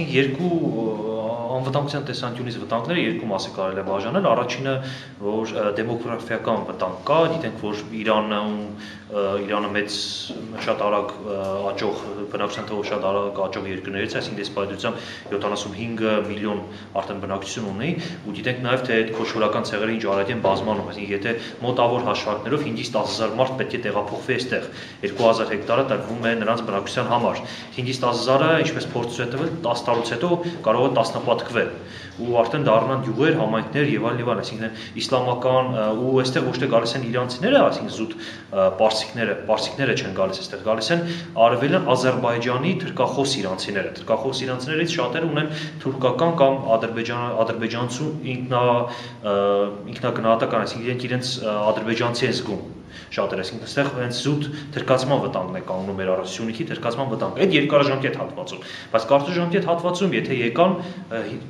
Երկու անվտանգության տեսանկյունից վտանգները երկու մասի կարելի է բաժանել։ Առաջինը, որ դեմոգրաֆիական վտանգ կա, գիտենք, որ Իրանը շատ արագ աճող բնակչության թվով շատ արագ աճող երկրներից է, այսինքն դեսպայտությամբ 75 միլիոն արդեն բնակչություն ունի, ու գիտենք նաև թե այդ քոչվորական ցեղերը ինչ արագ են բազմանում, այսինքն եթե մոտավոր հաշվարկներով 5-ից 10,000 մարդ պետք է տեղափոխվի այստեղ, 2000 հեկտարը տրվում է նրանց բնակչության համար, 5-ից 10,000-ը, ինչպես փորձ է տվել, 10 տարուց հետո կարող է տասնապատկվել ու արդեն դառնան գյուղեր, համայնքներ եւ այլն, այսինքն իսլամական ու այստեղ ոչ թե գալիս են իրանցիները, այսինքն զուտ պարսիկները չեն գալիս այստեղ, գալիս են արևելյան Ադրբեջանի թուրքախոս իրանցիները։ Թուրքախոս իրանցիներից շատերը ունեն թուրքական կամ ադրբեջանցու ինքնագնահատական, այսինքն իրենց ադրբեջանցի են զգում շատերը, այսինքն այստեղ հենց զուտ թրկացման վտանգն է կանգնում մեր առողջությունիքի թրկացման վտանգ։ Այդ երկարաժամկետ հատվածում, բայց կարճաժամկետ հատվածում, եթե եկան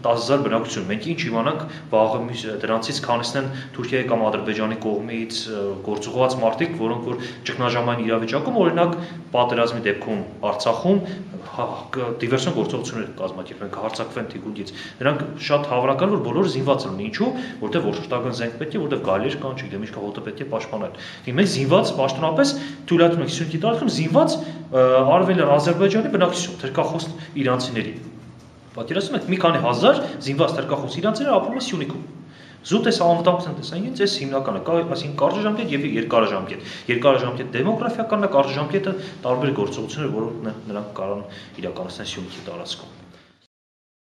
10,000 բնակություն, մենք ինչ իմանանք վաղը դրանցից քանիսն են Թուրքիայի կամ Ադրբեջանի կողմից գործուղված մարդիկ, որոնք որ ճգնաժամային իրավիճակում, օրինակ պատերազմի դեպքում Արցախում դիվերսիոն գործողություններ կազմակերպեն, կհարձակվեն թիկունքից։ Նրանք շատ հավանական որ բոլորը զինված են, ինչու, որտեղ ոչխարական զենք պետք է, որտեղ գայլեր կան, չգիտեմ, ինչ կա, հոտը պետք է պաշտպանել։ Մենք զինված պաշտոնապես թույլատում ենք 55 տարածքում զինված արևելյան Ադրբեջանի բնակչություն, թրքախոս իրանցիների։ Պատկերացնում եք, մի քանի հազար զինված թրքախոս իրանցիներ ապրում են Սյունիքում։ Զուտ է անվտանգության տեսանկյունից էս հիմնականը կա, այսինքն կարճաժամկետ եւ երկարաժամկետ։ Երկարաժամկետ դեմոգրաֆիականն է, կարճաժամկետը տարբեր գործողություններ, որոնք նրանք կարող իրականացնել Սյունիքի տարածքում։